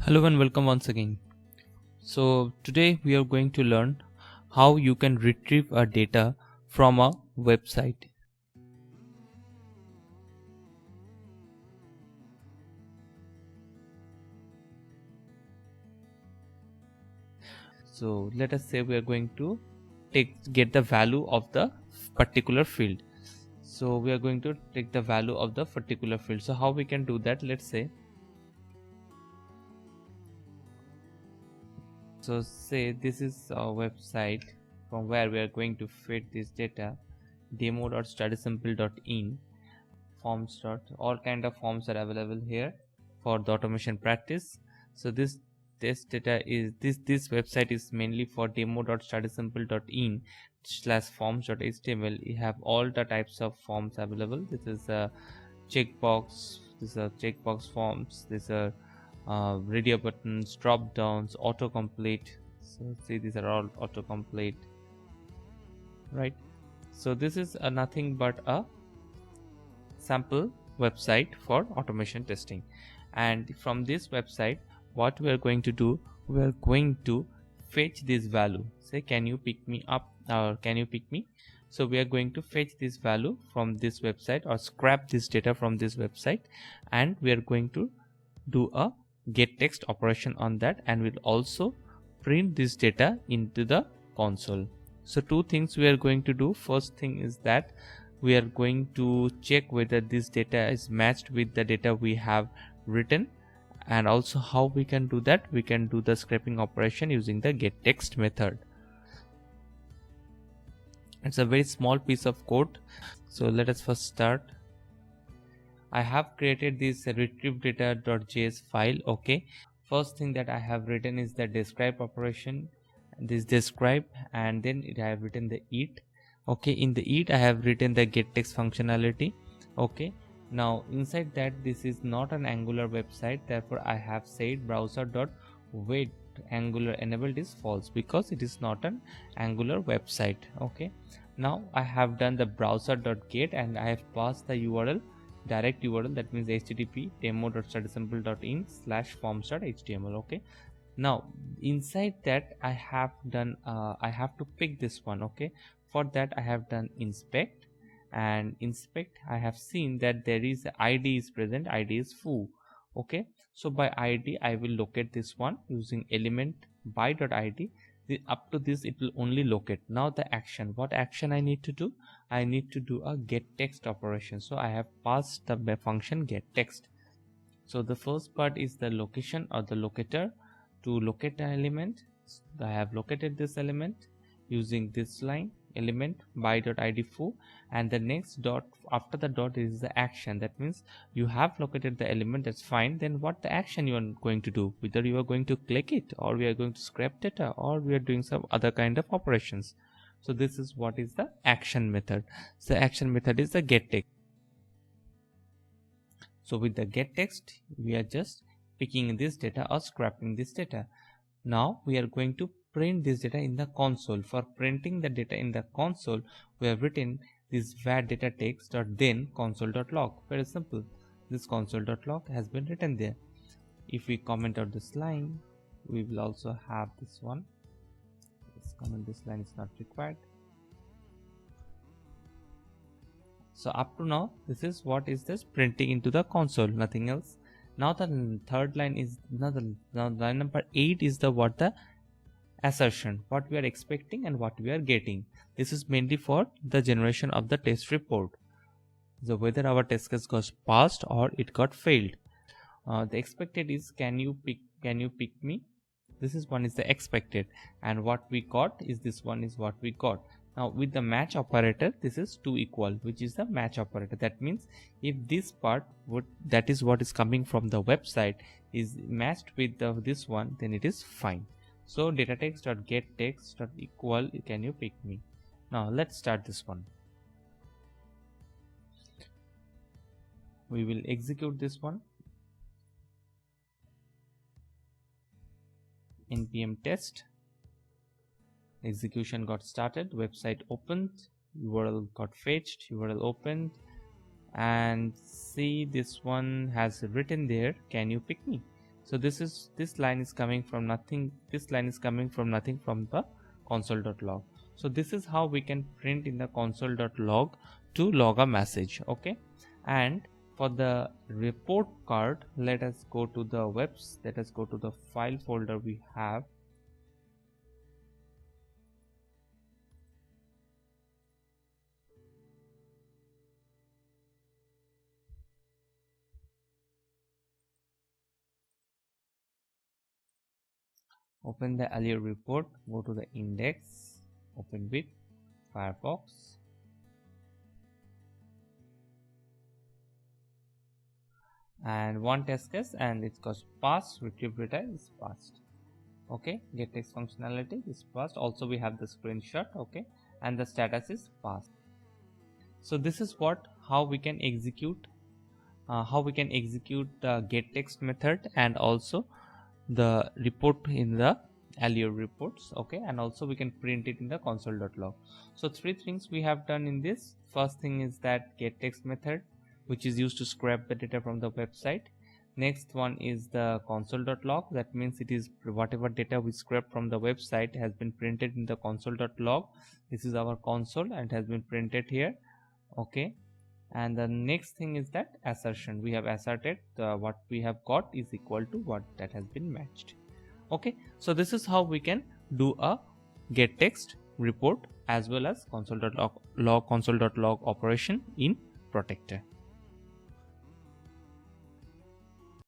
Hello and welcome once again. So today we are going to learn how you can retrieve a data from a website. So let us say we are going to get the value of the particular field. So we are going to take the value of the particular field. So how we can do that? Let's say, so say this is a website from where we are going to feed this data, demo.studysimple.in forms. All kind of forms are available here for the automation practice. So this data is this website is mainly for demo.studysimple.in /forms.html. You have all the types of forms available. This is a checkbox, this is a checkbox forms, this are radio buttons, drop downs, autocomplete. So see, these are all autocomplete, right? So this is nothing but a sample website for automation testing, and from this website what we are going to do, we are going to fetch this value. Say, can you pick me up, or can you pick me? So we are going to fetch this value from this website or scrap this data from this website, and we are going to do a get text operation on that, and we'll also print this data into the console. So two things we are going to do. First thing is that we are going to check whether this data is matched with the data we have written, and also how we can do that, we can do the scraping operation using the getText method. It's a very small piece of code. So let us first start. I have created this retrieve data.js file. Okay, first thing that I have written is the describe operation, this describe, and then I have written the it. Okay, in the it I have written the getText functionality. Okay, now inside that, this is not an Angular website, therefore I have said browser.wait Angular enabled is false because it is not an Angular website. Okay, now I have done the browser.get and I have passed the URL, direct URL, that means http demo.studysimple.in /forms.html. okay, now inside that I have done I have to pick this one. Okay, for that I have done inspect, and inspect I have seen that there is id is present, id is foo. Okay, so by id I will locate this one using element by.id. Up to this it will only locate. Now the action, what action I need to do, I need to do a get text operation. So I have passed the function get text. So the first part is the location or the locator. To locate the element, I have located this element using this line element by.id foo, and the next dot after the dot is the action. That means you have located the element, that's fine. Then what the action you are going to do, whether you are going to click it, or we are going to scrap data, or we are doing some other kind of operations. So this is what is the action method. So action method is the get text. So with the get text we are just picking this data or scrapping this data. Now we are going to print this data in the console. For printing the data in the console, we have written this var data text dot then console.log. Very simple. This console.log has been written there. If we comment out this line, we will also have this one. Let's comment this line is not required. So up to now, this is what is this printing into the console, nothing else. Now the third line is now line number 8 is the what the assertion, what we are expecting and what we are getting. This is mainly for the generation of the test report. So whether our test case got passed or it got failed. The expected is can you pick me. This is one is the expected, and what we got is this one is what we got. Now with the match operator, this is 2 equal, which is the match operator. That means if this part that is what is coming from the website is matched with this one, then it is fine. So data text.getText.equal can you pick me. Now let's start this one. We will execute this one. npm test, execution got started, website opened, URL got fetched, URL opened, and see this one has written there, can you pick me. So this line is coming from nothing, this line is coming from nothing from the console.log. so this is how we can print in the console.log to log a message. Okay, and for the report card, let us go to the let us go to the file folder we have. Open the earlier report, go to the index, open with Firefox, and one test case, and it's got passed, retrieve data is passed. Okay, get text functionality is passed. Also we have the screenshot. Okay, and the status is passed. So this is how we can execute the get text method, and also the report in the earlier reports. Okay, and also we can print it in the console.log. so 3 things we have done in this. First thing is that get text method, which is used to scrap the data from the website. Next one is the console.log, that means it is whatever data we scrap from the website has been printed in the console.log. this is our console and has been printed here. Okay, and the next thing is that assertion, we have asserted what we have got is equal to what that has been matched. Okay, so this is how we can do a get text report as well as console.log operation in Protractor.